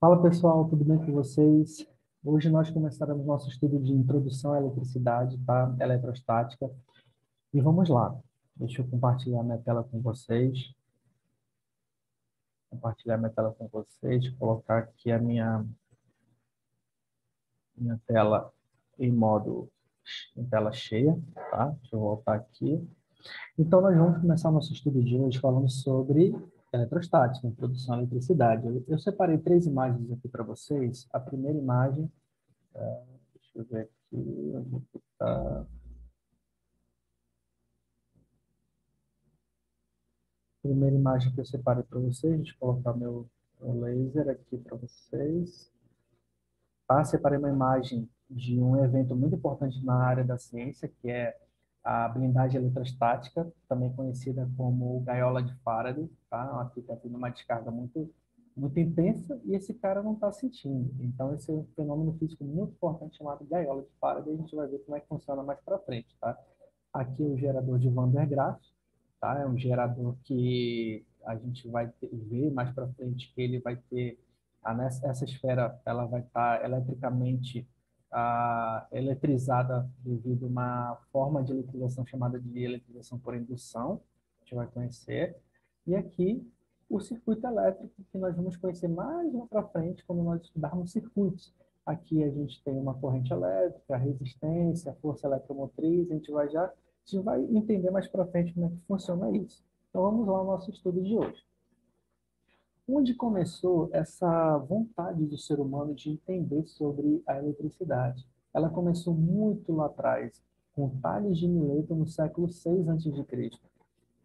Fala pessoal, tudo bem com vocês? Hoje nós começaremos nosso estudo de introdução à eletricidade, tá? Eletrostática. E vamos lá. Deixa eu compartilhar minha tela com vocês. Compartilhar minha tela com vocês, colocar aqui a minha tela em tela cheia, tá? Deixa eu voltar aqui. Então nós vamos começar nosso estudo de hoje falando sobre eletrostática, introdução à eletricidade. Eu separei três imagens aqui para vocês. A primeira imagem, deixa eu ver aqui, onde está. Primeira imagem que eu separei para vocês, deixa eu colocar meu laser aqui para vocês. Tá? Separei uma imagem de um evento muito importante na área da ciência, que é a blindagem eletrostática, também conhecida como gaiola de Faraday. Tá? Aqui está tendo uma descarga muito intensa e esse cara não está sentindo. Então, esse é um fenômeno físico muito importante chamado gaiola de Faraday. A gente vai ver como é que funciona mais para frente. Tá? Aqui é o gerador de Van der Graaf, tá? É um gerador que a gente vai ver mais para frente que ele vai ter essa esfera, ela vai estar eletricamente eletrizada devido a uma forma de eletrização chamada de eletrização por indução, a gente vai conhecer. E aqui o circuito elétrico, que nós vamos conhecer mais lá para frente quando nós estudarmos circuitos. Aqui a gente tem uma corrente elétrica, a resistência, a força eletromotriz, a gente vai entender mais para frente como é que funciona isso. Então vamos lá ao nosso estudo de hoje. Onde começou essa vontade do ser humano de entender sobre a eletricidade? Ela começou muito lá atrás, com Tales de Mileto no século 6 a.C.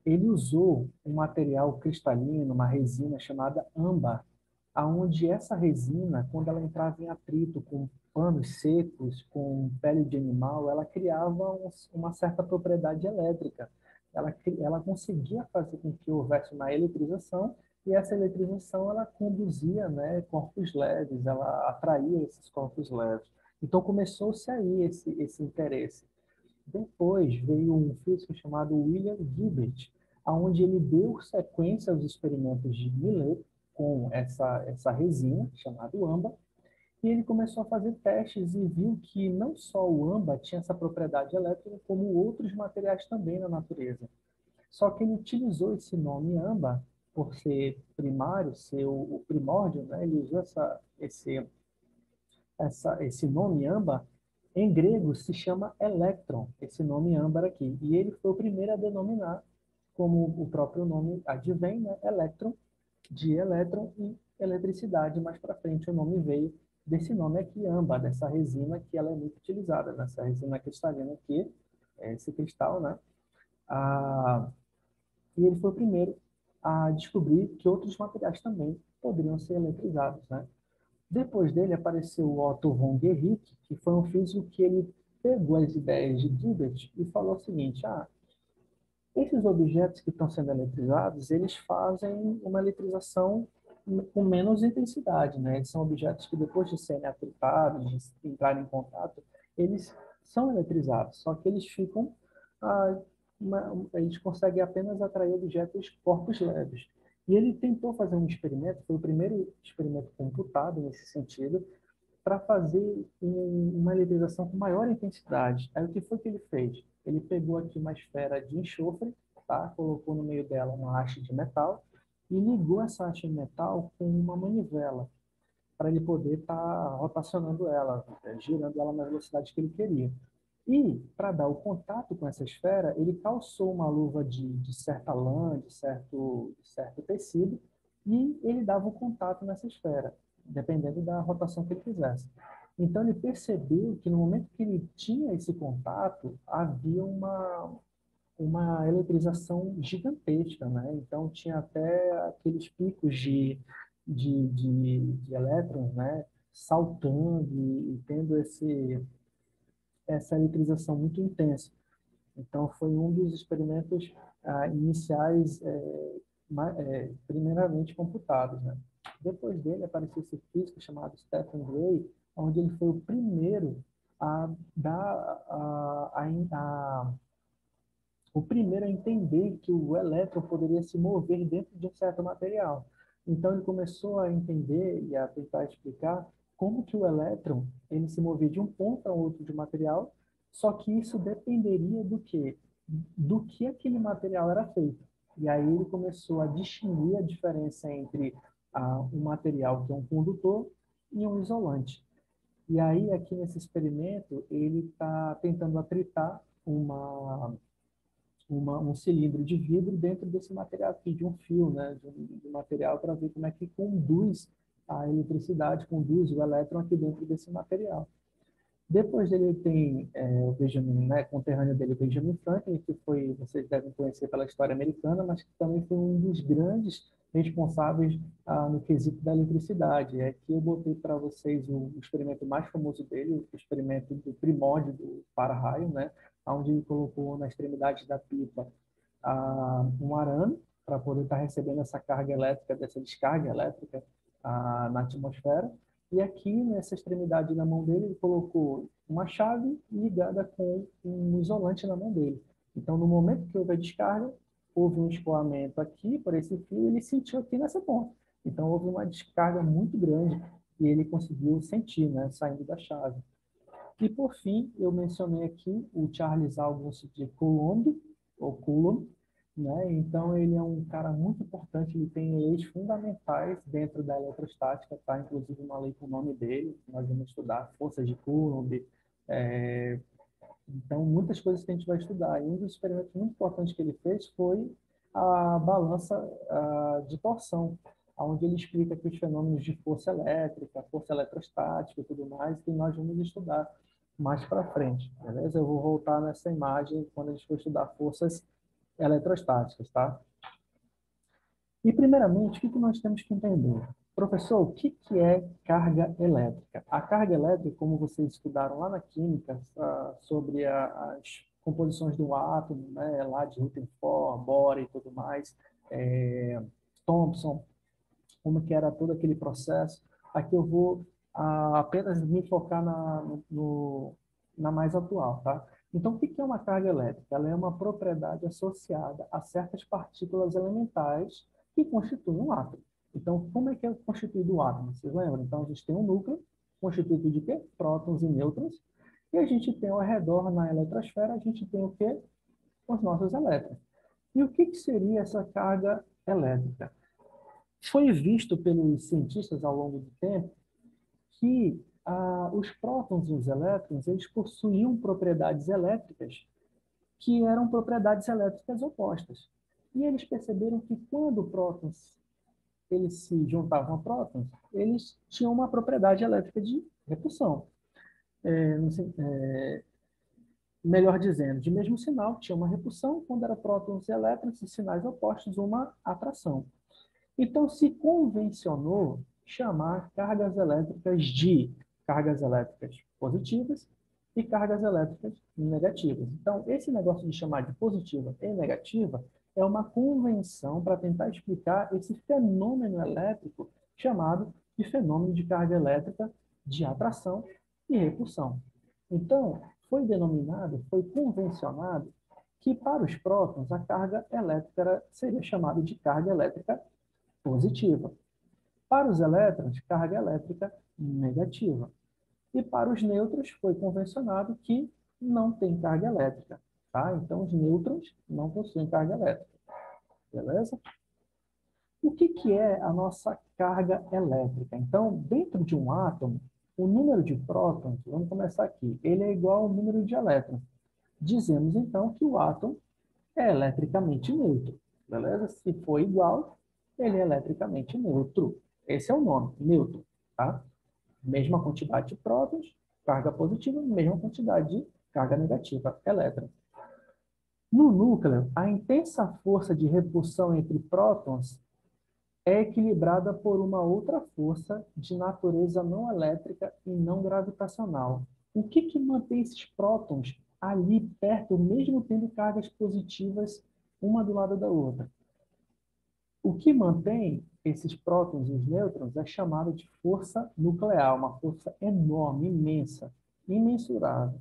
Ele usou um material cristalino, uma resina chamada âmbar, aonde essa resina, quando ela entrava em atrito com panos secos, com pele de animal, ela criava uma certa propriedade elétrica. Ela conseguia fazer com que houvesse uma eletrização e essa eletrização ela conduzia, né, corpos leves, ela atraía esses corpos leves. Então começou-se aí esse interesse. Depois veio um físico chamado William Gilbert, onde ele deu sequência aos experimentos de Millet com essa resina, chamada âmbar, e ele começou a fazer testes e viu que não só o âmbar tinha essa propriedade elétrica, como outros materiais também na natureza. Só que ele utilizou esse nome âmbar por ser primário, ser o primórdio, né? Ele usou esse nome âmbar, em grego se chama elétron, esse nome âmbar aqui. E ele foi o primeiro a denominar, como o próprio nome advém, né? Elétron, de elétron e eletricidade. Mais para frente o nome veio desse nome aqui, âmbar, dessa resina que ela é muito utilizada, nessa resina cristalina aqui, esse cristal, né? Ah, e ele foi o primeiro a descobrir que outros materiais também poderiam ser eletrizados, né? Depois dele apareceu o Otto von Guericke, que foi um físico que ele pegou as ideias de Gilbert e falou o seguinte: esses objetos que estão sendo eletrizados, eles fazem uma eletrização com menos intensidade, né? Eles são objetos que depois de serem atritados, de entrarem em contato, eles são eletrizados, só que eles ficam ah, eles conseguem apenas atrair objetos, corpos leves. E ele tentou fazer um experimento, foi o primeiro experimento computado nesse sentido, para fazer uma eletrização com maior intensidade. Aí o que foi que ele fez? Ele pegou aqui uma esfera de enxofre, tá? Colocou no meio dela uma haste de metal e ligou essa haste de metal com uma manivela para ele poder estar rotacionando ela, girando ela na velocidade que ele queria. E, para dar o contato com essa esfera, ele calçou uma luva de certa lã, de certo tecido, e ele dava o contato nessa esfera, dependendo da rotação que ele fizesse. Então, ele percebeu que no momento que ele tinha esse contato, havia uma eletrização gigantesca, né? Então, tinha até aqueles picos de elétrons, né? Saltando e tendo essa eletrização muito intensa. Então, foi um dos experimentos iniciais, primeiramente computados, né? Depois dele apareceu esse físico chamado Stephen Gray, onde ele foi o primeiro a dar o primeiro a entender que o elétron poderia se mover dentro de um certo material. Então, ele começou a entender e a tentar explicar como que o elétron ele se movia de um ponto a outro de material, só que isso dependeria do quê? Do que aquele material era feito. E aí ele começou a distinguir a diferença entre um material que é um condutor e um isolante. E aí, aqui nesse experimento, ele está tentando atritar um cilindro de vidro dentro desse material aqui, de um fio, né, de material, para ver como é que conduz a eletricidade, conduz o elétron aqui dentro desse material. Depois dele tem o Benjamin, né, conterrâneo dele, Benjamin Franklin, que foi, vocês devem conhecer pela história americana, mas que também foi um dos grandes responsáveis no quesito da eletricidade. É que eu botei para vocês o experimento mais famoso dele, o experimento do primórdio do para-raio, né, onde ele colocou na extremidade da pipa um arame para poder estar recebendo essa carga elétrica, dessa descarga elétrica na atmosfera. E aqui, nessa extremidade da mão dele, ele colocou uma chave ligada com um isolante na mão dele. Então, no momento que houve a descarga, houve um escoamento aqui por esse fio e ele sentiu aqui nessa ponta. Então, houve uma descarga muito grande e ele conseguiu sentir, né, saindo da chave. E, por fim, eu mencionei aqui o Charles Augustus de Coulomb, ou Coulomb, né? Então, ele é um cara muito importante, ele tem leis fundamentais dentro da eletrostática, tá? Inclusive uma lei com o nome dele, nós vamos estudar forças de Coulomb, então, muitas coisas que a gente vai estudar. E um dos experimentos muito importantes que ele fez foi a balança de torção, onde ele explica que os fenômenos de força elétrica, força eletrostática e tudo mais, que nós vamos estudar mais para frente, beleza? Eu vou voltar nessa imagem quando a gente for estudar forças eletrostáticas, tá? E, primeiramente, o que nós temos que entender? Professor, o que é carga elétrica? A carga elétrica, como vocês estudaram lá na química, sobre as composições do átomo, né, lá de Rutherford, Bohr e tudo mais, Thomson, como que era todo aquele processo. Aqui eu vou apenas me focar na mais atual, tá? Então, o que é uma carga elétrica? Ela é uma propriedade associada a certas partículas elementares que constituem um átomo. Então, como é que é constituído o átomo? Vocês lembram? Então, a gente tem um núcleo constituído de quê? Prótons e nêutrons. E a gente tem ao redor, na eletrosfera, a gente tem o quê? Os nossos elétrons. E o que seria essa carga elétrica? Foi visto pelos cientistas ao longo do tempo que os prótons e os elétrons eles possuíam propriedades elétricas que eram propriedades elétricas opostas. E eles perceberam que quando prótons eles se juntavam a prótons, eles tinham uma propriedade elétrica de repulsão. Melhor dizendo, de mesmo sinal, tinha uma repulsão, quando era prótons e elétrons, e sinais opostos, uma atração. Então, se convencionou chamar cargas elétricas de cargas elétricas positivas e cargas elétricas negativas. Então, esse negócio de chamar de positiva e negativa é uma convenção para tentar explicar esse fenômeno elétrico chamado de fenômeno de carga elétrica de atração e repulsão. Então, foi convencionado que para os prótons a carga elétrica seria chamada de carga elétrica positiva. Para os elétrons, carga elétrica negativa. E para os nêutrons, foi convencionado que não tem carga elétrica. Tá? Então, os nêutrons não possuem carga elétrica. Beleza? O que é a nossa carga elétrica? Então, dentro de um átomo, o número de prótons, vamos começar aqui, ele é igual ao número de elétrons. Dizemos, então, que o átomo é eletricamente neutro. Beleza? Se for igual, ele é eletricamente neutro. Esse é o nome, neutro. Tá? Mesma quantidade de prótons, carga positiva, mesma quantidade de carga negativa, elétron. No núcleo, a intensa força de repulsão entre prótons é equilibrada por uma outra força de natureza não elétrica e não gravitacional. O que mantém esses prótons ali perto, mesmo tendo cargas positivas uma do lado da outra? O que mantém esses prótons e os nêutrons é chamado de força nuclear, uma força enorme, imensa, imensurável.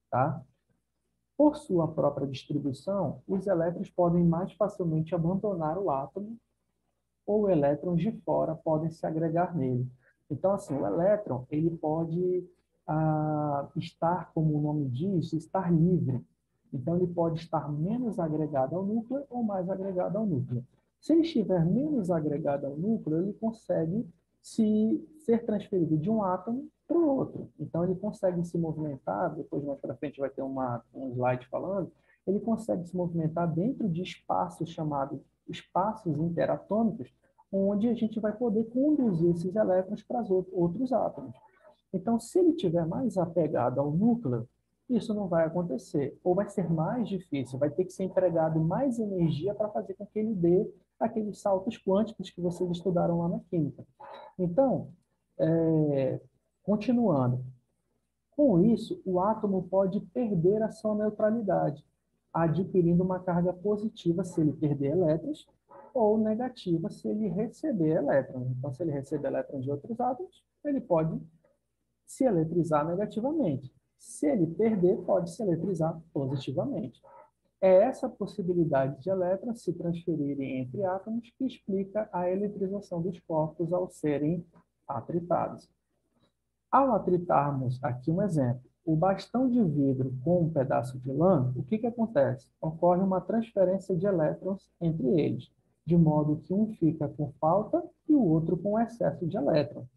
Tá? Por sua própria distribuição, os elétrons podem mais facilmente abandonar o átomo ou elétrons de fora podem se agregar nele. Então, assim, o elétron, ele pode estar, como o nome diz, estar livre. Então, ele pode estar menos agregado ao núcleo ou mais agregado ao núcleo. Se ele estiver menos agregado ao núcleo, ele consegue ser transferido de um átomo para o outro. Então, ele consegue se movimentar, depois mais para frente vai ter um slide falando, ele consegue se movimentar dentro de espaços chamados espaços interatômicos, onde a gente vai poder conduzir esses elétrons para os outros átomos. Então, se ele estiver mais apegado ao núcleo, isso não vai acontecer, ou vai ser mais difícil, vai ter que ser empregado mais energia para fazer com que ele dê aqueles saltos quânticos que vocês estudaram lá na química. Então, continuando, com isso, o átomo pode perder a sua neutralidade, adquirindo uma carga positiva se ele perder elétrons, ou negativa se ele receber elétrons. Então, se ele receber elétrons de outros átomos, ele pode se eletrizar negativamente. Se ele perder, pode se eletrizar positivamente. É essa possibilidade de elétrons se transferirem entre átomos que explica a eletrização dos corpos ao serem atritados. Ao atritarmos, aqui um exemplo, o bastão de vidro com um pedaço de lã, o que acontece? Ocorre uma transferência de elétrons entre eles, de modo que um fica com falta e o outro com excesso de elétrons.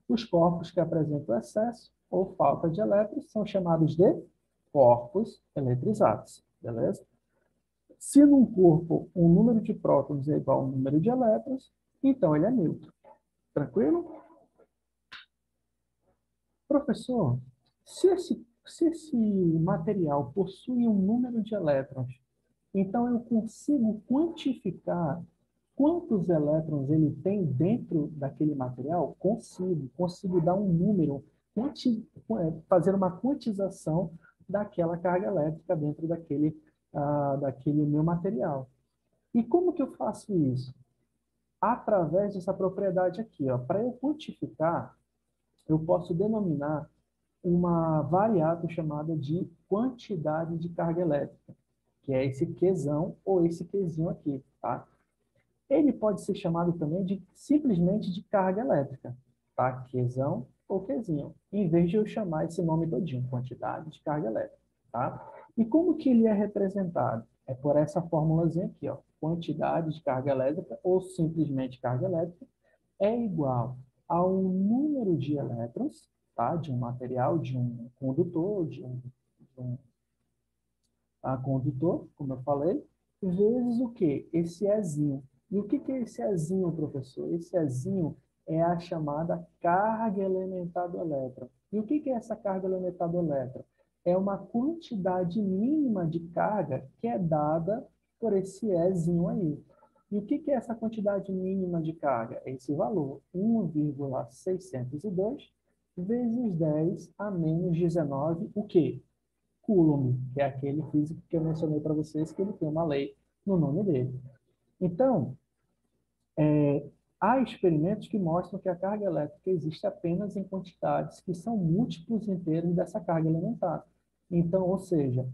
Os corpos que apresentam excesso ou falta de elétrons são chamados de corpos eletrizados, beleza? Se num corpo um número de prótons é igual ao número de elétrons, então ele é neutro. Tranquilo? Professor, se esse material possui um número de elétrons, então eu consigo quantificar quantos elétrons ele tem dentro daquele material? Consigo dar um número, fazer uma quantização daquela carga elétrica dentro daquele meu material. E como que eu faço isso? Através dessa propriedade aqui, ó. Para eu quantificar, eu posso denominar uma variável chamada de quantidade de carga elétrica, que é esse Qzão ou esse Qzinho aqui, tá? Ele pode ser chamado também de simplesmente de carga elétrica, tá? Qzão ou Qzinho, em vez de eu chamar esse nome todinho, quantidade de carga elétrica, tá? E como que ele é representado? É por essa formulazinha aqui, ó. Quantidade de carga elétrica ou simplesmente carga elétrica é igual ao número de elétrons, tá? De um material, de um condutor, de um condutor, como eu falei, vezes o quê? Esse Ezinho. E o que é esse Ezinho, professor? Esse Ezinho é a chamada carga elementar do elétron. E o que é essa carga elementar do elétron? É uma quantidade mínima de carga que é dada por esse Ezinho aí. E o que é essa quantidade mínima de carga? É esse valor, 1,602 vezes 10 a menos 19, o quê? Coulomb, que é aquele físico que eu mencionei para vocês, que ele tem uma lei no nome dele. Então, há experimentos que mostram que a carga elétrica existe apenas em quantidades que são múltiplos inteiros dessa carga elementar. Então, ou seja,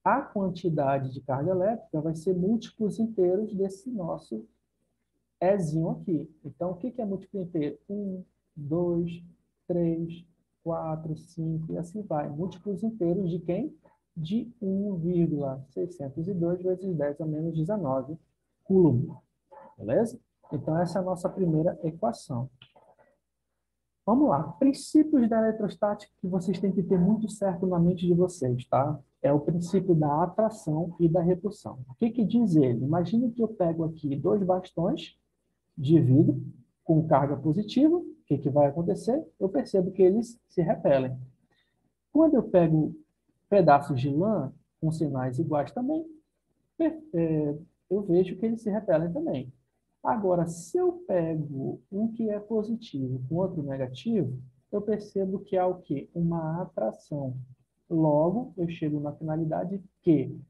a quantidade de carga elétrica vai ser múltiplos inteiros desse nosso Ezinho aqui. Então, o que é múltiplo inteiro? 1, 2, 3, 4, 5 e assim vai. Múltiplos inteiros de quem? De 1,602 vezes 10 a menos 19 Coulomb. Beleza? Então, essa é a nossa primeira equação. Vamos lá. Princípios da eletrostática que vocês têm que ter muito certo na mente de vocês, tá? É o princípio da atração e da repulsão. O que diz ele? Imagine que eu pego aqui dois bastões de vidro com carga positiva. O que vai acontecer? Eu percebo que eles se repelem. Quando eu pego pedaços de lã com sinais iguais também, eu vejo que eles se repelem também. Agora, se eu pego um que é positivo com outro negativo, eu percebo que há o quê? Uma atração. Logo, eu chego na finalidade que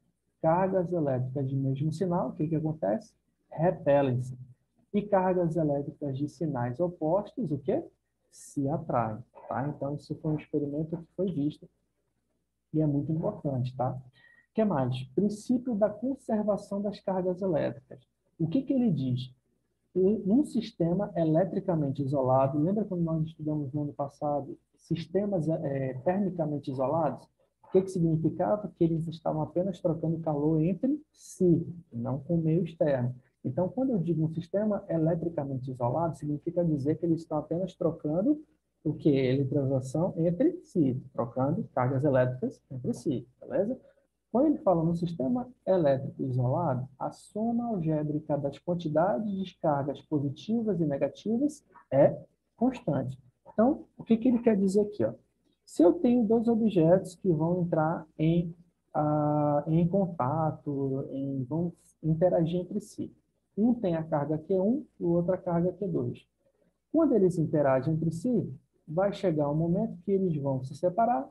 cargas elétricas de mesmo sinal, o que acontece? Repelem-se. E cargas elétricas de sinais opostos, o quê? Se atraem. Tá? Então, isso foi um experimento que foi visto e é muito importante, tá? O que mais? Princípio da conservação das cargas elétricas. O que ele diz? num sistema eletricamente isolado, lembra quando nós estudamos no ano passado sistemas termicamente isolados? O que significava? Que eles estavam apenas trocando calor entre si, não com o meio externo. Então, quando eu digo um sistema eletricamente isolado, significa dizer que eles estão apenas trocando o que? Eletrização entre si, trocando cargas elétricas entre si, beleza? Quando ele fala no sistema elétrico isolado, a soma algébrica das quantidades de descargas positivas e negativas é constante. Então, o que ele quer dizer aqui? Ó? Se eu tenho dois objetos que vão entrar em contato, vão interagir entre si. Um tem a carga Q1 e o outro a carga Q2. Quando eles interagem entre si, vai chegar um momento que eles vão se separar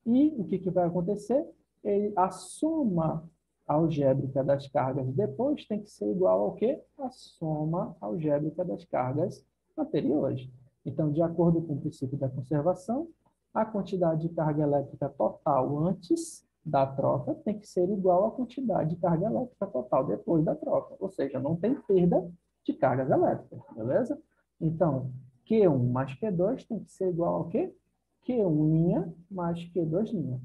e o que vai acontecer? A soma algébrica das cargas depois tem que ser igual ao quê? A soma algébrica das cargas anteriores. Então, de acordo com o princípio da conservação, a quantidade de carga elétrica total antes da troca tem que ser igual à quantidade de carga elétrica total depois da troca. Ou seja, não tem perda de cargas elétricas, beleza? Então, Q1 mais Q2 tem que ser igual ao quê? Q1' mais Q2',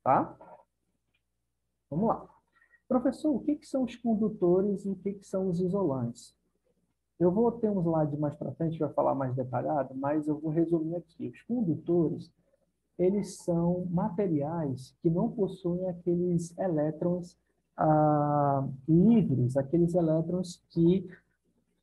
tá? Vamos lá. Professor, o que são os condutores e o que são os isolantes? Eu vou ter um slide mais para frente, vai falar mais detalhado, mas eu vou resumir aqui. Os condutores, eles são materiais que não possuem aqueles elétrons livres, aqueles elétrons que,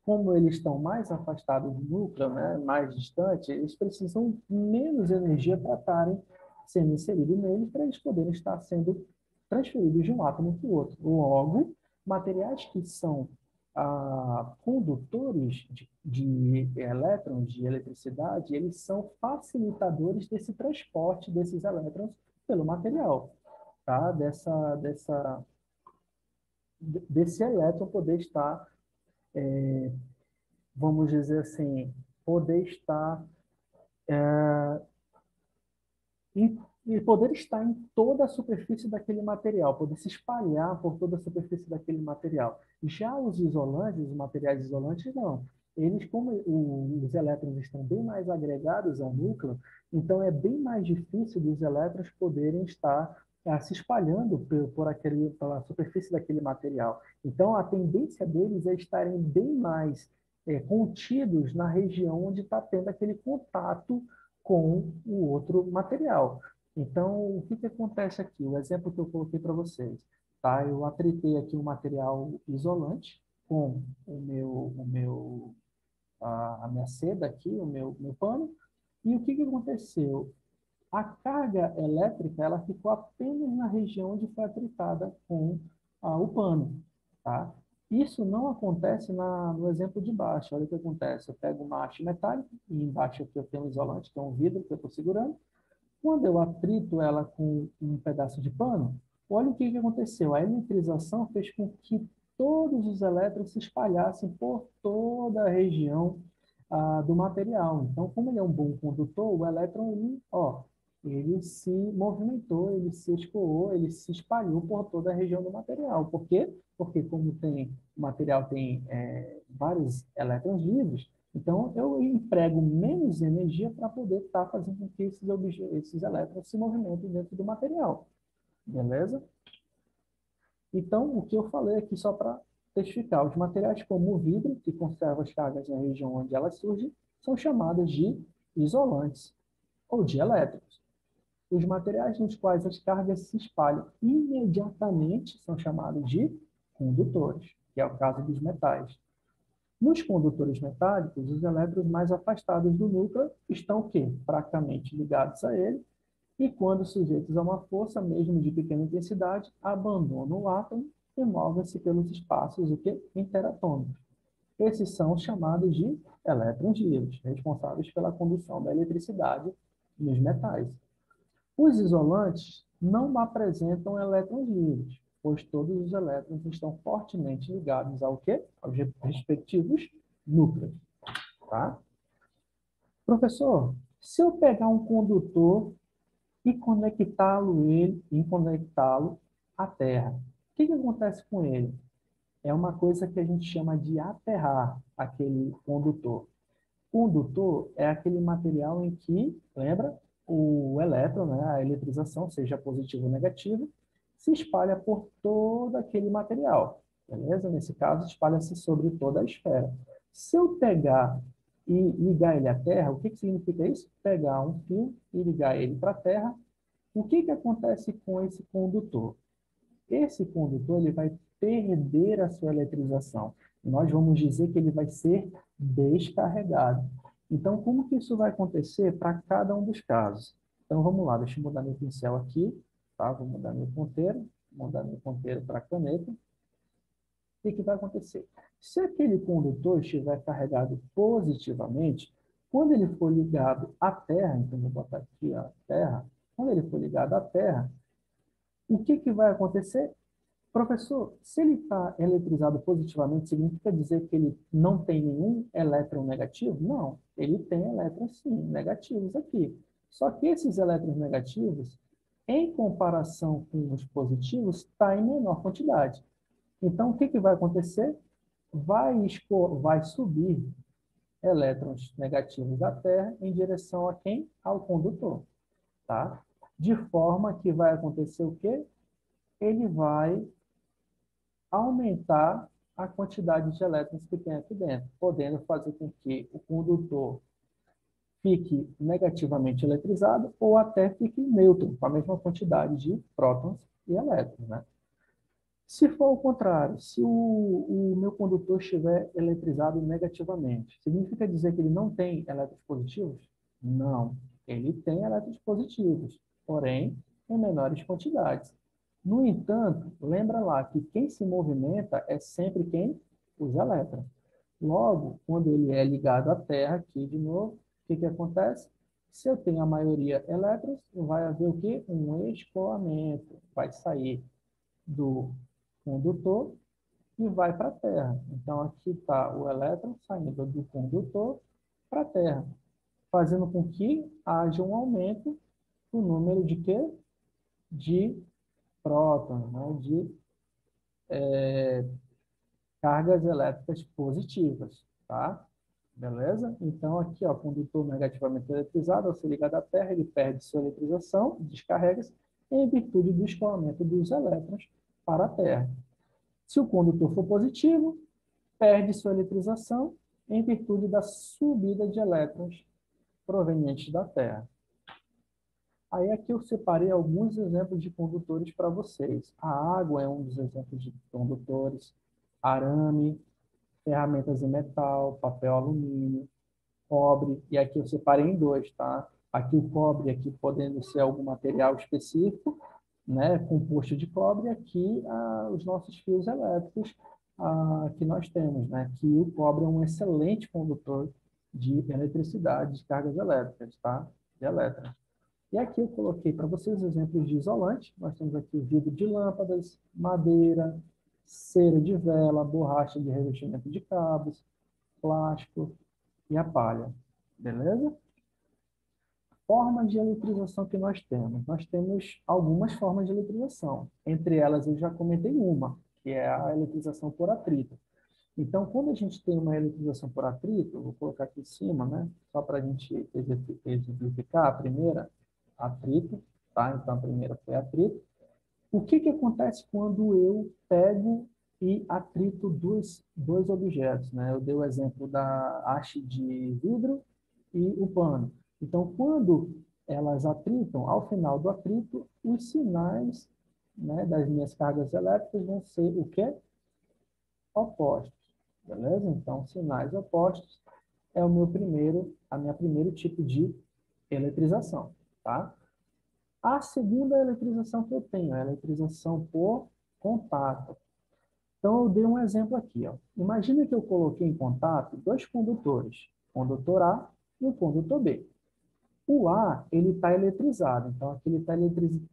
como eles estão mais afastados do núcleo, né, mais distante, eles precisam menos energia para estarem sendo inseridos neles, para eles poderem estar sendo transferidos de um átomo para o outro. Logo, materiais que são condutores de elétrons, de eletricidade, eles são facilitadores desse transporte desses elétrons pelo material, tá? Desse elétron poder estar vamos dizer assim, poder estar e poder estar em toda a superfície daquele material, poder se espalhar por toda a superfície daquele material. Já os isolantes, os materiais isolantes, não. Eles, como os elétrons estão bem mais agregados ao núcleo, então é bem mais difícil dos elétrons poderem estar se espalhando pela superfície daquele material. Então, a tendência deles é estarem bem mais contidos na região onde está tendo aquele contato com o outro material. Então, o que acontece aqui? O exemplo que eu coloquei para vocês. Tá? Eu atritei aqui um material isolante com a minha seda aqui, o meu pano, e o que aconteceu? A carga elétrica ela ficou apenas na região onde foi atritada com o pano. Tá? Isso não acontece no exemplo de baixo. Olha o que acontece. Eu pego uma haste metálica e embaixo aqui eu tenho um isolante, que é um vidro que eu estou segurando. Quando eu atrito ela com um pedaço de pano, olha o que aconteceu. A eletrização fez com que todos os elétrons se espalhassem por toda a região do material. Então, como ele é um bom condutor, o elétron ele se movimentou, ele se escoou, ele se espalhou por toda a região do material. Por quê? Porque como o material tem vários elétrons livres, então eu emprego menos energia para poder estar fazendo com que esses elétrons se movimentem dentro do material. Beleza? Então, o que eu falei aqui só para testificar, os materiais como o vidro, que conserva as cargas na região onde elas surgem, são chamados de isolantes ou dielétricos. Os materiais nos quais as cargas se espalham imediatamente são chamados de condutores, que é o caso dos metais. Nos condutores metálicos, os elétrons mais afastados do núcleo estão o quê? Fracamente ligados a ele, e quando sujeitos a uma força, mesmo de pequena intensidade, abandonam o átomo e movem-se pelos espaços o quê? Interatômicos. Esses são chamados de elétrons livres, responsáveis pela condução da eletricidade nos metais. Os isolantes não apresentam elétrons livres, pois todos os elétrons estão fortemente ligados ao quê? Aos respectivos núcleos. Tá? Professor, se eu pegar um condutor e conectá-lo à Terra, o que acontece com ele? É uma coisa que a gente chama de aterrar. aquele condutor? Condutor é aquele material em que, lembra, o elétron, né, a eletrização, seja positivo ou negativo, se espalha por todo aquele material, beleza? Nesse caso, espalha-se sobre toda a esfera. Se eu pegar e ligar ele à Terra, o que significa isso? Pegar um fio e ligar ele para a Terra. O que acontece com esse condutor? Esse condutor ele vai perder a sua eletrização. Nós vamos dizer que ele vai ser descarregado. Então, como que isso vai acontecer para cada um dos casos? Então, vamos lá, deixa eu mudar meu pincel aqui, tá? Vou mudar meu ponteiro para caneta. O que vai acontecer? Se aquele condutor estiver carregado positivamente, quando ele for ligado à Terra, então vou botar aqui a Terra, quando ele for ligado à Terra, o que vai acontecer? Professor, se ele está eletrizado positivamente, significa dizer que ele não tem nenhum elétron negativo? Não, ele tem elétrons sim, negativos aqui. Só que esses elétrons negativos, em comparação com os positivos, está em menor quantidade. Então, o que vai acontecer? Vai subir elétrons negativos da Terra em direção a quem? Ao condutor, tá? De forma que vai acontecer o quê? Ele vai aumentar a quantidade de elétrons que tem aqui dentro, podendo fazer com que o condutor fique negativamente eletrizado ou até fique neutro, com a mesma quantidade de prótons e elétrons, né? Se for o contrário, se o meu condutor estiver eletrizado negativamente, significa dizer que ele não tem elétrons positivos? Não, ele tem elétrons positivos, porém em menores quantidades. No entanto, lembra lá que quem se movimenta é sempre quem? Os elétrons. Logo, quando ele é ligado à Terra, aqui de novo, o que acontece? Se eu tenho a maioria elétrons, vai haver o quê? Um escoamento. Vai sair do condutor e vai para a Terra. Então, aqui está o elétron saindo do condutor para a Terra, fazendo com que haja um aumento no número de quê? De prótons, né? De cargas elétricas positivas, tá? Beleza? Então, aqui, ó, condutor negativamente eletrizado, ao ser ligado à Terra, ele perde sua eletrização, descarrega-se, em virtude do escoamento dos elétrons para a Terra. Se o condutor for positivo, perde sua eletrização em virtude da subida de elétrons provenientes da Terra. Aí aqui eu separei alguns exemplos de condutores para vocês. A água é um dos exemplos de condutores, arame, ferramentas em metal, papel alumínio, cobre, e aqui eu separei em dois, tá? Aqui o cobre, aqui podendo ser algum material específico, né, composto de cobre, e aqui os nossos fios elétricos que nós temos, né? Que o cobre é um excelente condutor de eletricidade, de cargas elétricas, tá? De elétrons. E aqui eu coloquei para vocês exemplos de isolante. Nós temos aqui vidro de lâmpadas, madeira, cera de vela, borracha de revestimento de cabos, plástico e a palha. Beleza? Formas de eletrização que nós temos. Nós temos algumas formas de eletrização. Entre elas, eu já comentei uma, que é a eletrização por atrito. Então, quando a gente tem uma eletrização por atrito, vou colocar aqui em cima, né? Só para a gente exemplificar a primeira, atrito, tá? Então, a primeira foi atrito. O que acontece quando eu pego e atrito dois objetos, né? Eu dei o exemplo da haste de vidro e o pano. Então, quando elas atritam, ao final do atrito, os sinais, né, das minhas cargas elétricas vão ser o quê? Opostos, beleza? Então, sinais opostos é a minha primeiro tipo de eletrização, tá? A segunda eletrização que eu tenho é a eletrização por contato. Então, eu dei um exemplo aqui, ó. Imagina que eu coloquei em contato dois condutores, o condutor A e o condutor B. O A, ele está eletrizado, então aqui ele está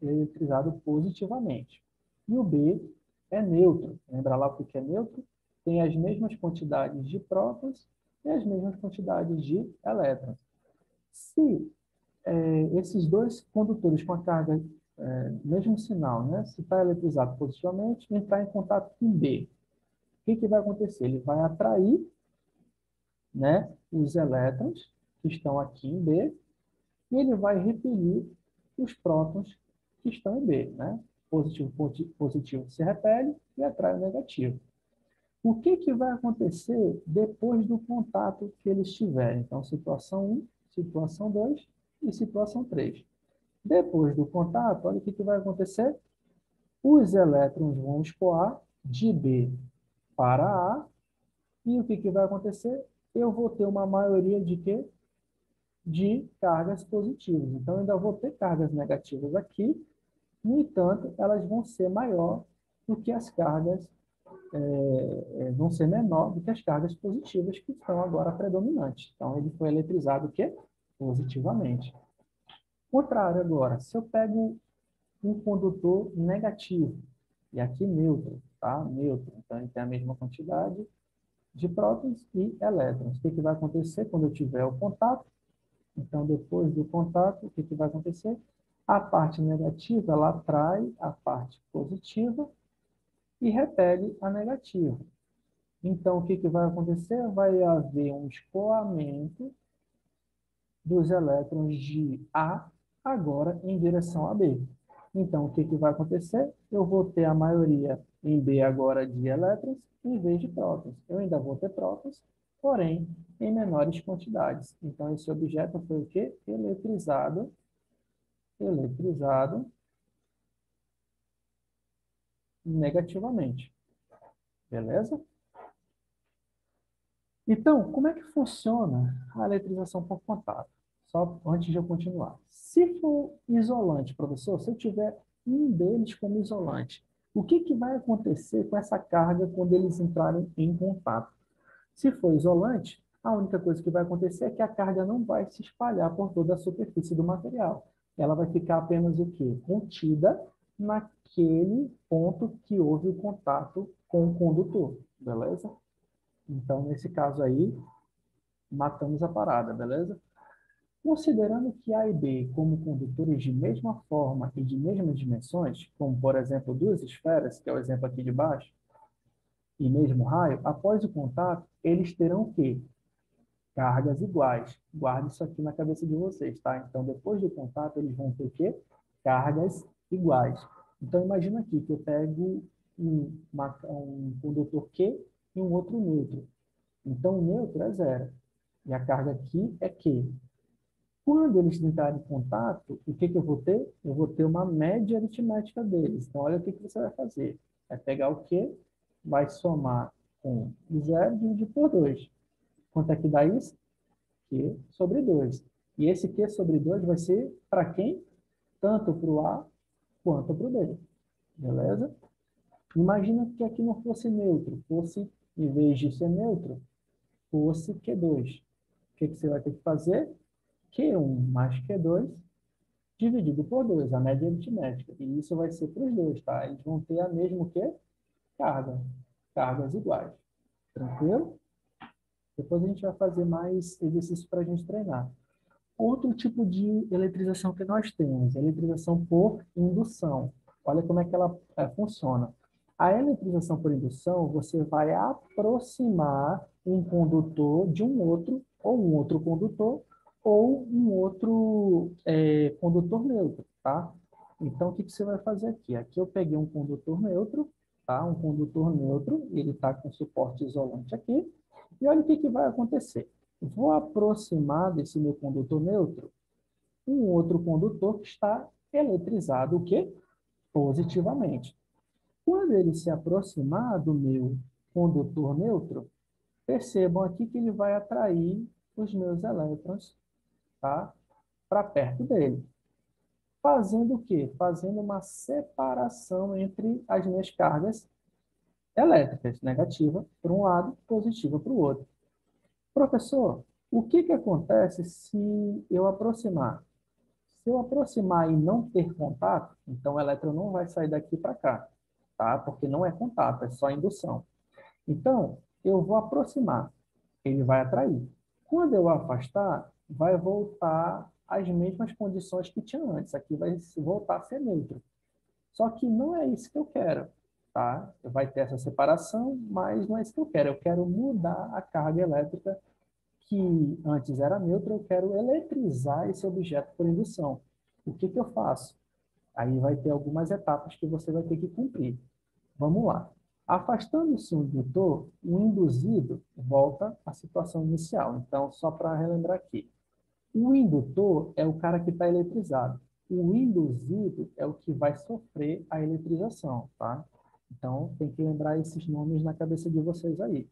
eletrizado positivamente. E o B é neutro. Lembra lá o que é neutro? Tem as mesmas quantidades de prótons e as mesmas quantidades de elétrons. Se esses dois condutores com a carga, mesmo sinal, né? Se está eletrizado positivamente, entrar em contato com B, o que vai acontecer? Ele vai atrair né, os elétrons que estão aqui em B, e ele vai repelir os prótons que estão em B, né? Positivo, positivo se repele e atrai o negativo. O que, que vai acontecer depois do contato que eles tiverem? Então, situação 1, situação 2 e situação 3. Depois do contato, olha o que, que vai acontecer. Os elétrons vão escoar de B para A, e o que, que vai acontecer? Eu vou ter uma maioria de quê? De cargas positivas. Então, eu ainda vou ter cargas negativas aqui, no entanto, elas vão ser maior do que as cargas, vão ser menor do que as cargas positivas que estão agora predominantes. Então, ele foi eletrizado o quê? Positivamente. Contrário agora, se eu pego um condutor negativo, e aqui neutro, tá? Neutro, então ele tem a mesma quantidade de prótons e elétrons. O que, que vai acontecer quando eu tiver o contato? Então, depois do contato, o que, que vai acontecer? A parte negativa, ela atrai a parte positiva e repele a negativa. Então, o que, que vai acontecer? Vai haver um escoamento dos elétrons de A agora em direção a B. Então, o que, que vai acontecer? Eu vou ter a maioria em B agora de elétrons em vez de prótons. Eu ainda vou ter prótons, porém em menores quantidades. Então, esse objeto foi o quê? Eletrizado negativamente. Beleza? Então, como é que funciona a eletrização por contato? Só antes de eu continuar. Se for isolante, professor, se eu tiver um deles como isolante, o que, que vai acontecer com essa carga quando eles entrarem em contato? Se for isolante, a única coisa que vai acontecer é que a carga não vai se espalhar por toda a superfície do material. Ela vai ficar apenas o quê? Contida naquele ponto que houve o contato com o condutor, beleza? Então, nesse caso aí, matamos a parada, beleza? Considerando que A e B como condutores de mesma forma e de mesmas dimensões, como por exemplo duas esferas, que é o exemplo aqui de baixo, e mesmo raio, após o contato, eles terão o quê? Cargas iguais. Guarde isso aqui na cabeça de vocês, tá? Então, depois do contato, eles vão ter o quê? Cargas iguais. Então, imagina aqui que eu pego um condutor Q e um outro neutro. Então, o neutro é zero. E a carga aqui é Q. Quando eles entrarem em contato, o que, que eu vou ter? Eu vou ter uma média aritmética deles. Então, olha o que, que você vai fazer. Vai pegar o Q, vai somar com zero e dividir por 2. Quanto é que dá isso? Q sobre 2. E esse Q sobre 2 vai ser para quem? Tanto para o A quanto para o B. Beleza? Imagina que aqui não fosse neutro. Fosse, em vez de ser neutro, fosse Q2. O que, que você vai ter que fazer? Q1 mais Q2 dividido por 2, a média aritmética. E isso vai ser para os dois, tá? Eles vão ter a mesma o quê? Carga. Cargas iguais. Tranquilo? Depois a gente vai fazer mais exercícios para a gente treinar. Outro tipo de eletrização que nós temos, eletrização por indução. Olha como é que ela funciona. A eletrização por indução, você vai aproximar um condutor de um outro, ou um outro condutor, ou um outro condutor neutro, tá? Então, o que que você vai fazer aqui? Aqui eu peguei um condutor neutro, tá? Um condutor neutro, ele está com suporte isolante aqui. E olha o que que vai acontecer. Vou aproximar desse meu condutor neutro um outro condutor que está eletrizado, o quê? Positivamente. Quando ele se aproximar do meu condutor neutro, percebam aqui que ele vai atrair os meus elétrons, tá? Para perto dele. Fazendo o quê? Fazendo uma separação entre as minhas cargas elétricas, negativa para um lado, positiva para o outro. Professor, o que que acontece se eu aproximar? Se eu aproximar e não ter contato, então o elétron não vai sair daqui para cá, tá? Porque não é contato, é só indução. Então, eu vou aproximar, ele vai atrair. Quando eu afastar, vai voltar às mesmas condições que tinha antes. Aqui vai voltar a ser neutro. Só que não é isso que eu quero, tá? Vai ter essa separação, mas não é isso que eu quero. Eu quero mudar a carga elétrica que antes era neutro, eu quero eletrizar esse objeto por indução. O que que eu faço? Aí vai ter algumas etapas que você vai ter que cumprir. Vamos lá. Afastando-se o indutor, o induzido volta à situação inicial. Então, só para relembrar aqui. O indutor é o cara que está eletrizado. O induzido é o que vai sofrer a eletrização, tá? Então, tem que lembrar esses nomes na cabeça de vocês aí.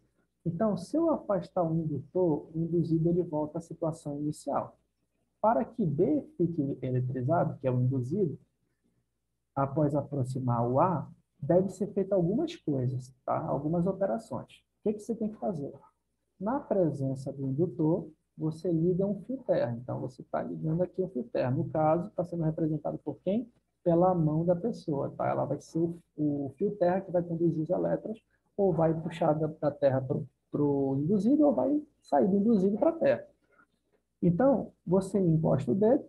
Então, se eu afastar o indutor, o induzido ele volta à situação inicial. Para que B fique eletrizado, que é o induzido, após aproximar o A, deve ser feita algumas coisas, tá? Algumas operações. O que que você tem que fazer? Na presença do indutor, você liga um fio terra. Então, você está ligando aqui o fio terra. No caso, está sendo representado por quem? Pela mão da pessoa, tá? Ela vai ser o fio terra que vai conduzir os elétrons, ou vai puxar da terra para o induzido, ou vai sair do induzido para a terra. Então, você encosta o dedo,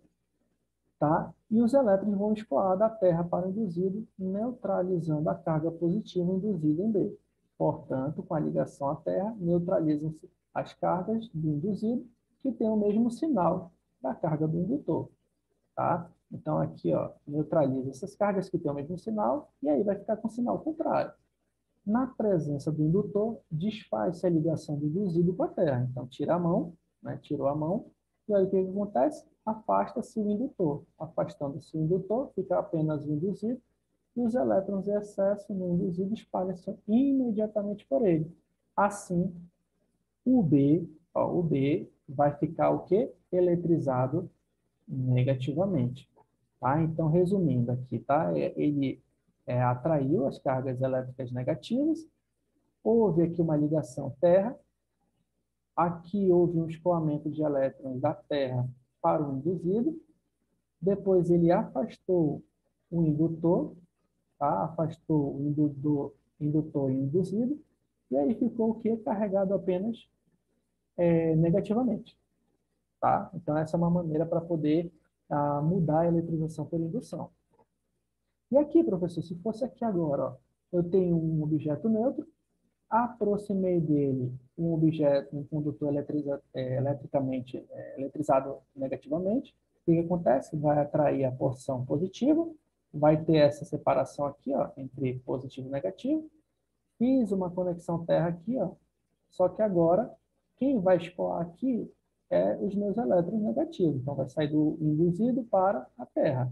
tá? E os elétrons vão escoar da Terra para o induzido, neutralizando a carga positiva induzida em B. Portanto, com a ligação à Terra, neutralizam-se as cargas do induzido, que tem o mesmo sinal da carga do indutor, tá? Então, aqui, ó, neutraliza essas cargas que têm o mesmo sinal, e aí vai ficar com o sinal contrário. Na presença do indutor, desfaz-se a ligação do induzido com a Terra. Então, tira a mão, né? Tirou a mão, e aí o que acontece? Afasta-se o indutor. Afastando-se o indutor, fica apenas o induzido, e os elétrons em excesso no induzido espalham-se imediatamente por ele. Assim, o B vai ficar o quê? Eletrizado negativamente. Tá? Então, resumindo aqui, tá? Ele atraiu as cargas elétricas negativas, houve aqui uma ligação Terra, aqui houve um escoamento de elétrons da Terra para o induzido, depois ele afastou o indutor, tá? Afastou o indutor e o induzido, e aí ficou o que? Carregado apenas negativamente. Tá? Então, essa é uma maneira para poder mudar a eletrização por indução. E aqui, professor, se fosse aqui agora, ó, eu tenho um objeto neutro, aproximei dele um objeto, um condutor eletricamente eletrizado negativamente. O que acontece? Vai atrair a porção positiva, vai ter essa separação aqui, ó, entre positivo e negativo. Fiz uma conexão terra aqui, ó, só que agora quem vai escoar aqui é os meus elétrons negativos. Então vai sair do induzido para a terra,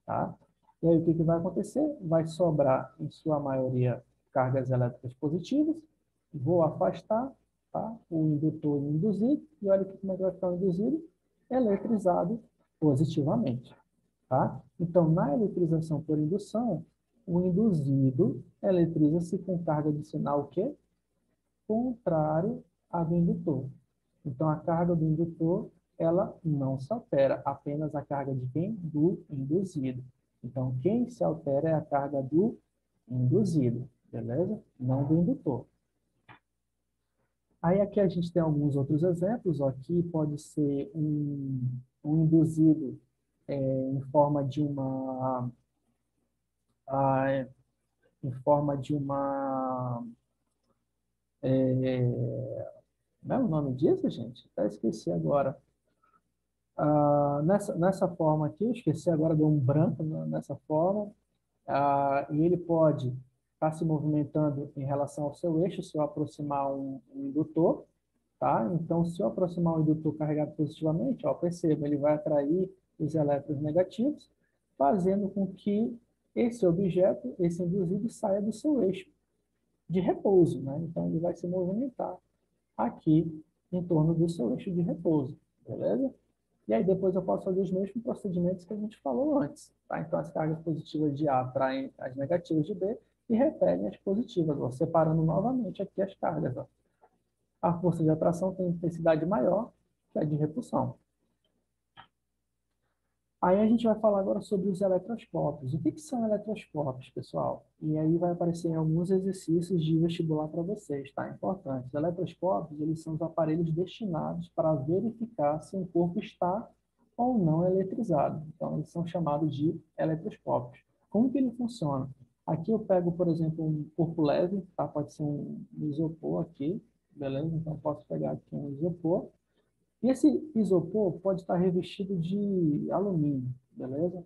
tá? E aí o que que vai acontecer? Vai sobrar, em sua maioria, cargas elétricas positivas. Vou afastar, tá? O indutor e o induzido. E olha aqui como é que vai ficar o induzido. Eletrizado positivamente. Tá? Então, na eletrização por indução, o induzido eletriza-se com carga de sinal o quê? Contrário à do indutor. Então, a carga do indutor, ela não se altera, apenas a carga de quem? Do induzido. Então, quem se altera é a carga do induzido, beleza? Não do indutor. Aí aqui a gente tem alguns outros exemplos. Ó. Aqui pode ser um induzido em forma de uma... em forma de uma... Não é o nome disso, gente? Até esqueci agora. Nessa forma aqui, eu esqueci agora, deu um branco nessa forma. E ele pode estar se movimentando em relação ao seu eixo, se eu aproximar um indutor, tá? Então, se eu aproximar um indutor carregado positivamente, ó, perceba, ele vai atrair os elétrons negativos, fazendo com que esse objeto, esse induzido, saia do seu eixo de repouso, né? Então, ele vai se movimentar aqui em torno do seu eixo de repouso, beleza? E aí depois eu posso fazer os mesmos procedimentos que a gente falou antes, tá? Então, as cargas positivas de A atraem as negativas de B e repelem as positivas, ó, separando novamente aqui as cargas, ó. A força de atração tem intensidade maior que a de repulsão. Aí a gente vai falar agora sobre os eletroscópios. O que que são eletroscópios, pessoal? E aí vai aparecer em alguns exercícios de vestibular para vocês, tá? Importante. Os eletroscópios, eles são os aparelhos destinados para verificar se um corpo está ou não eletrizado. Então, eles são chamados de eletroscópios. Como que ele funciona? Aqui eu pego, por exemplo, um corpo leve, tá? Pode ser um isopor aqui, beleza? Então, eu posso pegar aqui um isopor. E esse isopor pode estar revestido de alumínio, beleza?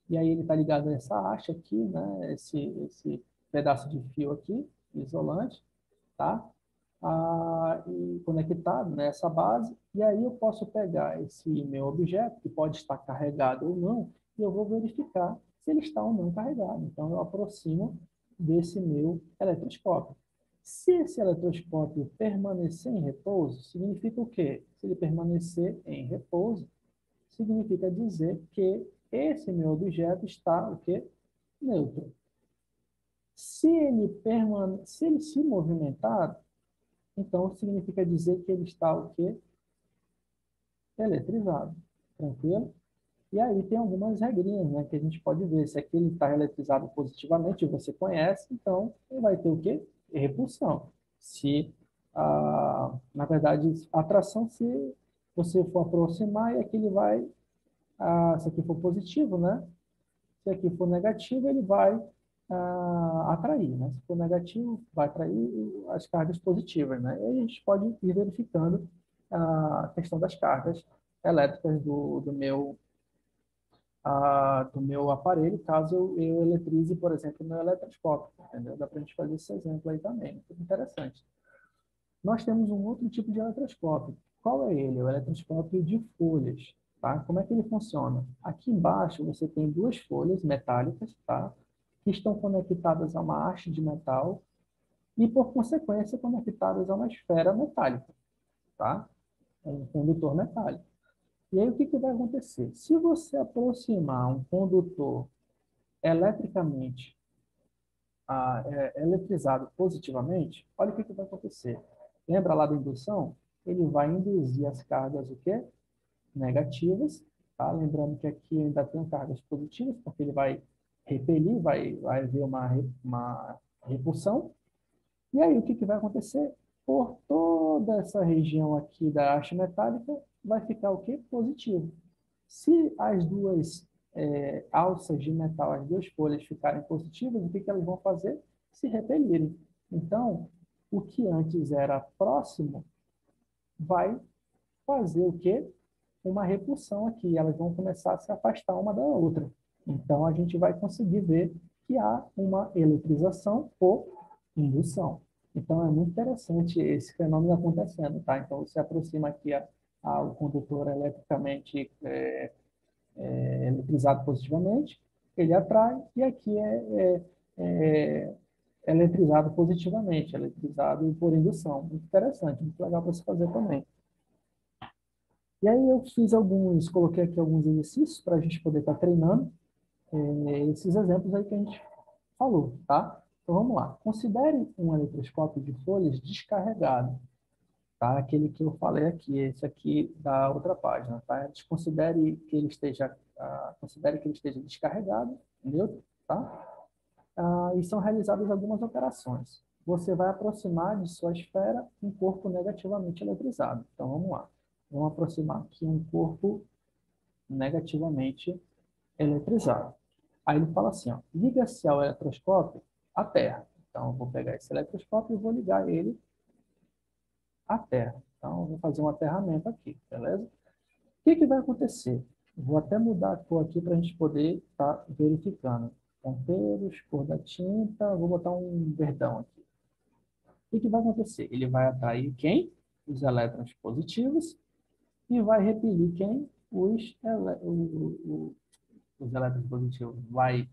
E aí ele está ligado a essa haste aqui, né? Esse pedaço de fio aqui, isolante, tá? E conectado nessa base. E aí eu posso pegar esse meu objeto, que pode estar carregado ou não, e eu vou verificar se ele está ou não carregado. Então eu aproximo desse meu eletroscópio. Se esse eletroscópio permanecer em repouso, significa o quê? Se ele permanecer em repouso, significa dizer que esse meu objeto está o quê? Neutro. Se ele se movimentar, então significa dizer que ele está o quê? Eletrizado. Tranquilo? E aí tem algumas regrinhas, né, que a gente pode ver. Se aquele está eletrizado positivamente, você conhece, então ele vai ter o quê? Repulsão. Se, na verdade, atração, se você for aproximar e aquele vai, se aqui for positivo, né? Se aqui for negativo, ele vai atrair, né? Se for negativo, vai atrair as cargas positivas, né? E aí a gente pode ir verificando a questão das cargas elétricas do meu aparelho, caso eu eletrize, por exemplo, o meu eletroscópio, entendeu? Dá para a gente fazer esse exemplo aí também, muito interessante. Nós temos um outro tipo de eletroscópio. Qual é ele? O eletroscópio de folhas, tá? Como é que ele funciona? Aqui embaixo você tem duas folhas metálicas, tá? Que estão conectadas a uma haste de metal e, por consequência, conectadas a uma esfera metálica, tá? É um condutor metálico. E aí o que que vai acontecer? Se você aproximar um condutor eletricamente eletrizado positivamente, olha o que que vai acontecer. Lembra lá da indução? Ele vai induzir as cargas o quê? Negativas, tá? Lembrando que aqui ainda tem cargas positivas, porque ele vai repelir, vai haver uma repulsão. E aí o que que vai acontecer? Por toda essa região aqui da haste metálica, vai ficar o quê? Positivo. Se as duas alças de metal, as duas folhas ficarem positivas, o que que elas vão fazer? Se repelirem. Então, o que antes era próximo vai fazer o quê? Uma repulsão aqui. Elas vão começar a se afastar uma da outra. Então, a gente vai conseguir ver que há uma eletrização por indução. Então, é muito interessante esse fenômeno acontecendo, tá? Então, você aproxima aqui ao condutor eletricamente eletrizado positivamente, ele atrai, e aqui é eletrizado positivamente, eletrizado por indução. Muito interessante, muito legal para se fazer também. E aí eu coloquei aqui alguns exercícios para a gente poder estar treinando esses exemplos aí que a gente falou, tá? Então vamos lá. Considere um eletroscópio de folhas descarregado, tá? Aquele que eu falei aqui, esse aqui da outra página, tá? Considere que ele esteja descarregado, neutro, tá? E são realizadas algumas operações. Você vai aproximar de sua esfera um corpo negativamente eletrizado. Então vamos lá. Vamos aproximar aqui um corpo negativamente eletrizado. Aí ele fala assim, ó, liga-se ao eletroscópio à Terra. Então, eu vou pegar esse eletroscópio e vou ligar ele à Terra. Então, eu vou fazer um aterramento aqui, beleza? O que que vai acontecer? Vou até mudar a cor aqui para a gente poder estar verificando. Ponteiros, cor da tinta, vou botar um verdão aqui. O que que vai acontecer? Ele vai atrair quem? Os elétrons positivos e vai repelir quem? Os elétrons positivos. Vai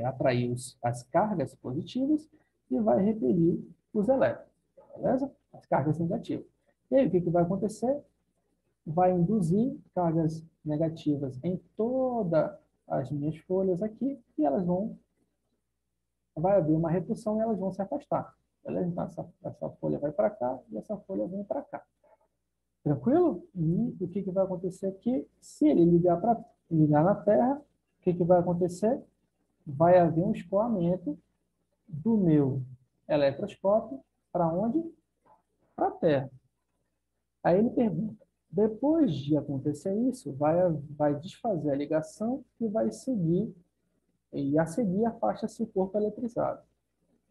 atrair as cargas positivas e vai repelir os elétrons, beleza? As cargas negativas. E aí, o que que vai acontecer? Vai induzir cargas negativas em todas as minhas folhas aqui e vai haver uma repulsão e elas vão se afastar, beleza? Então, essa folha vai para cá e essa folha vem para cá. Tranquilo? E o que que vai acontecer aqui? Se ele ligar na Terra, o que que vai acontecer? Vai haver um escoamento do meu eletroscópio para onde? Para a Terra. Aí ele pergunta, depois de acontecer isso, vai desfazer a ligação e a seguir afasta-se o corpo eletrizado.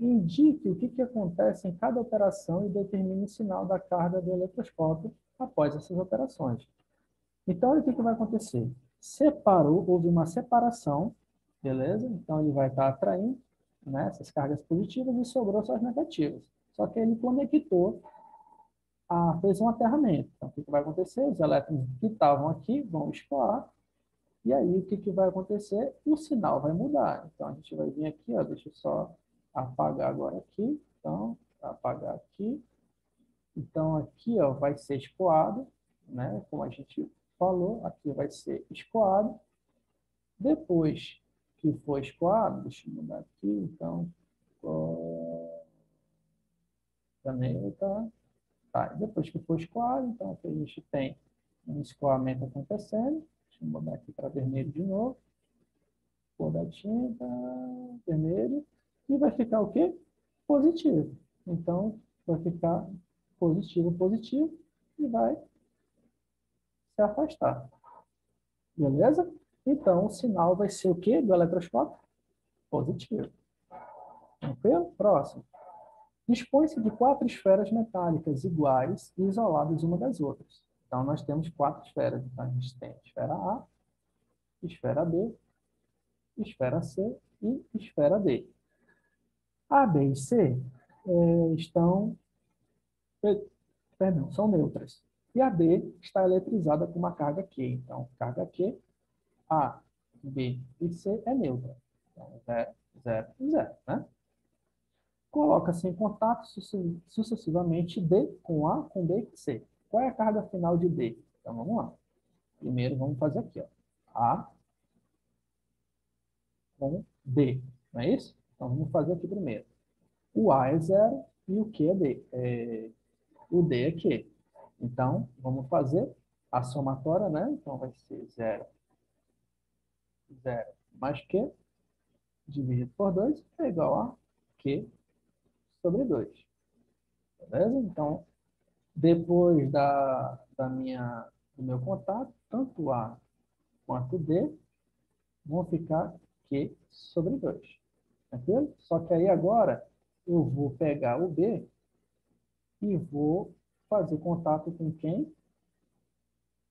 Indique o que acontece em cada operação e determine o sinal da carga do eletroscópio após essas operações. Então, olha o que vai acontecer. Separou, houve uma separação, beleza? Então, ele vai estar atraindo, né, essas cargas positivas e sobrou só as negativas. Só que ele conectou, fez um aterramento. Então, o que vai acontecer? Os elétrons que estavam aqui vão escoar, e aí o que vai acontecer? O sinal vai mudar. Então, a gente vai vir aqui, ó, deixa eu só apagar agora aqui. Então, apagar aqui. Então, aqui ó, vai ser escoado, né? Como a gente falou, aqui vai ser escoado. Depois que for escoado, deixa eu mudar aqui, então, caneta. Tá, depois que for escoado, então aqui a gente tem um escoamento acontecendo. Deixa eu mudar aqui para vermelho de novo. Cor da tinta, vermelho. E vai ficar o quê? Positivo. Então, vai ficar positivo, positivo, e vai se afastar. Beleza? Então, o sinal vai ser o quê do eletroscópio? Positivo. Tranquilo? Próximo. Dispõe-se de 4 esferas metálicas iguais e isoladas uma das outras. Então, nós temos 4 esferas. Então, a gente tem esfera A, esfera B, esfera C e esfera D. A, B e C estão, perdão, são neutras. E a D está eletrizada com uma carga Q. Então, carga Q, A, B e C é neutra. Então, 0, 0 e 0, né? Coloca-se em contato sucessivamente D com A, com B e com C. Qual é a carga final de D? Então, vamos lá. Primeiro, vamos fazer aqui, ó. A com D, não é isso? Então, vamos fazer aqui primeiro. O A é 0 e o Q é D. O D é Q. Então, vamos fazer a somatória, né? Então, vai ser 0, 0 mais Q, dividido por 2, é igual a Q sobre 2. Beleza? Então, depois do meu contato, tanto A quanto D vão ficar Q sobre 2. Tranquilo? Só que aí agora eu vou pegar o B e vou fazer contato com quem?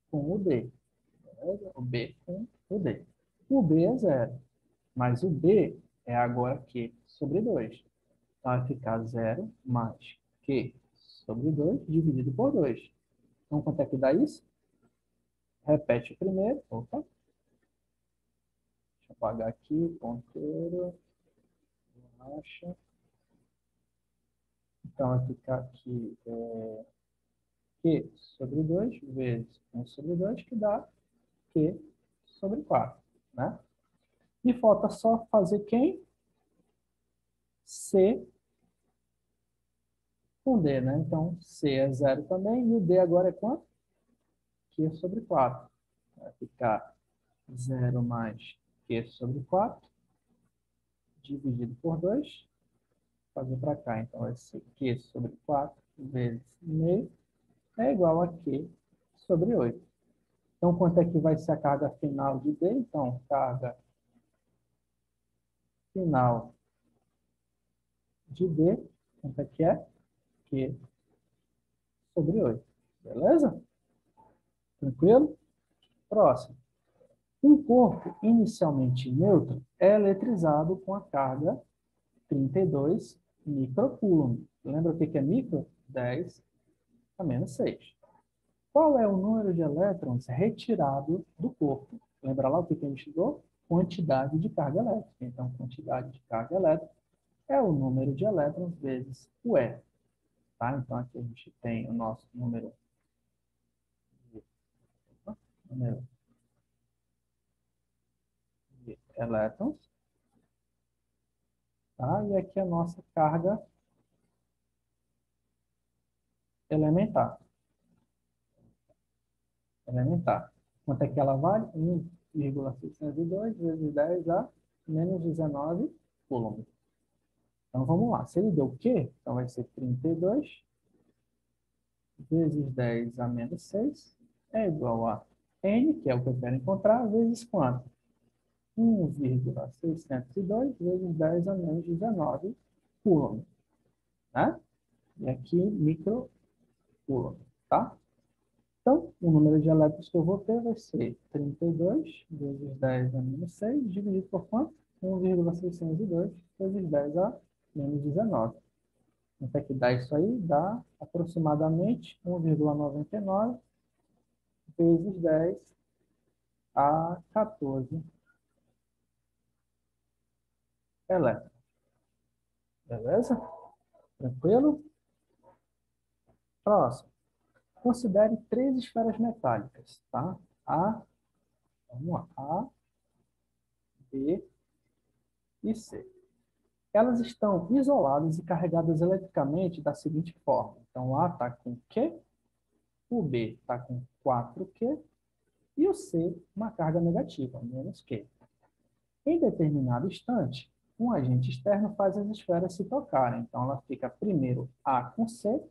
Com o D. Beleza? O B com o D. O B é 0, mas o B é agora Q sobre 2. Então vai ficar 0 mais Q sobre 2 dividido por 2. Então quanto é que dá isso? Repete o primeiro. Opa. Deixa eu apagar aqui, ponteiro. Relaxa. Então vai ficar aqui Q sobre 2 vezes 1 sobre 2, que dá Q sobre 4. Né? E falta só fazer quem? C com D, né? Então, C é 0 também, e o D agora é quanto? Q sobre 4. Vai ficar 0 mais Q sobre 4, dividido por 2. Fazer para cá, então vai ser Q sobre 4 vezes meio é igual a Q sobre 8. Então, quanto é que vai ser a carga final de D? Então, carga final de D, quanto é que é? Q sobre 8. Beleza? Tranquilo? Próximo. Um corpo inicialmente neutro é eletrizado com a carga 32 microcoulomb. Lembra o que é micro? 10 a menos 6. Qual é o número de elétrons retirado do corpo? Lembra lá o que a gente estudou? Quantidade de carga elétrica. Então, quantidade de carga elétrica é o número de elétrons vezes o E. Tá? Então, aqui a gente tem o nosso número de elétrons. Tá? E aqui a nossa carga elementar. Elementar. Quanto é que ela vale? 1,602 vezes 10 a menos 19 coulomb. Então, vamos lá. Se ele deu o quê? Então, vai ser 32 vezes 10 a menos 6 é igual a N, que é o que eu quero encontrar, vezes quanto? 1,602 vezes 10 a menos 19 coulomb. Né? E aqui, micro coulomb. Tá? Então, o número de elétrons que eu vou ter vai ser 32 vezes 10 a menos 6, dividido por quanto? 1,602 vezes 10 a menos 19. Quanto é que dá isso aí? Dá aproximadamente 1,99 vezes 10 a 14 elétrons. Beleza? Tranquilo? Próximo. Considere três esferas metálicas, tá? Vamos lá, A, B e C. Elas estão isoladas e carregadas eletricamente da seguinte forma. Então, o A está com Q, o B está com 4Q e o C uma carga negativa, menos Q. Em determinado instante, um agente externo faz as esferas se tocarem. Então, ela fica primeiro A com C,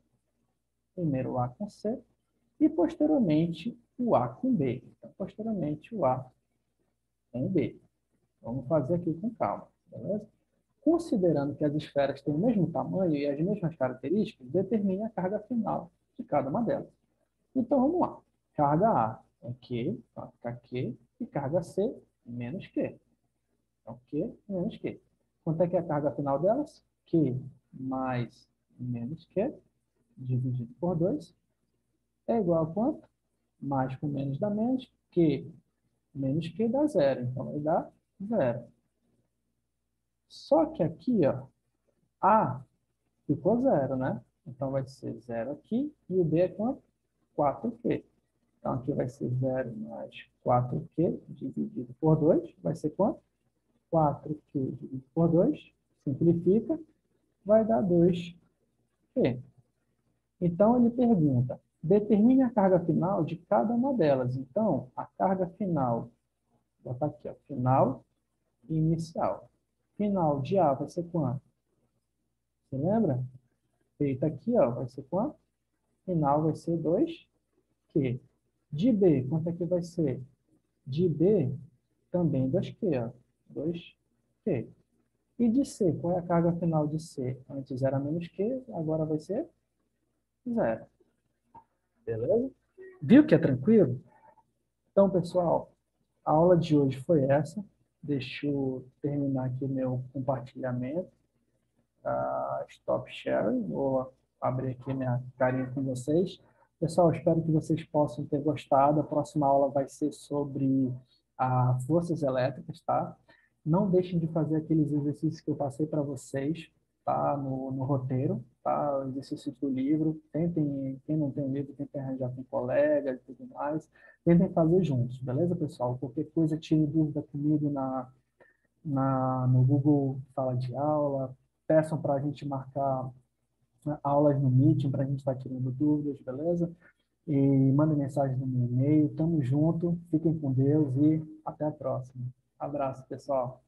e posteriormente o A com B. Então, posteriormente o A com B. Vamos fazer aqui com calma, beleza? Considerando que as esferas têm o mesmo tamanho e as mesmas características, determine a carga final de cada uma delas. Então, vamos lá. Carga A é Q, vai ficar Q, e carga C, menos Q. Então, Q menos Q. Quanto é que é a carga final delas? Q mais menos Q, dividido por 2, é igual a quanto? Mais com menos dá menos, Q menos Q dá zero. Então, vai dar zero. Só que aqui, ó, A ficou zero, né? Então, vai ser zero aqui, e o B é quanto? 4Q. Então, aqui vai ser zero mais 4Q dividido por 2, vai ser quanto? 4Q dividido por 2, simplifica, vai dar 2Q. Então, ele pergunta, determine a carga final de cada uma delas. Então, a carga final, vou botar aqui, ó, final e inicial. Final de A vai ser quanto? Você lembra? Feita aqui, ó, vai ser quanto? Final vai ser 2Q. De B, quanto é que vai ser? De B, também 2Q, ó. 2Q. E de C, qual é a carga final de C? Antes era menos Q, agora vai ser zero. Beleza? Viu que é tranquilo? Então, pessoal, a aula de hoje foi essa. Deixa eu terminar aqui o meu compartilhamento. Stop sharing. Vou abrir aqui minha carinha com vocês. Pessoal, espero que vocês possam ter gostado. A próxima aula vai ser sobre forças elétricas, tá? Não deixem de fazer aqueles exercícios que eu passei para vocês, tá? No roteiro, tá? O exercício do livro. Tentem, quem não tem o livro, tentem arranjar com um colega e tudo mais. Tentem fazer juntos, beleza, pessoal? Qualquer coisa, tire dúvida comigo no Google Sala de Aula. Peçam para a gente marcar, né, aulas no Meeting para a gente estar tirando dúvidas, beleza? E mandem mensagem no meu e-mail. Tamo junto, fiquem com Deus e até a próxima. Abraço, pessoal.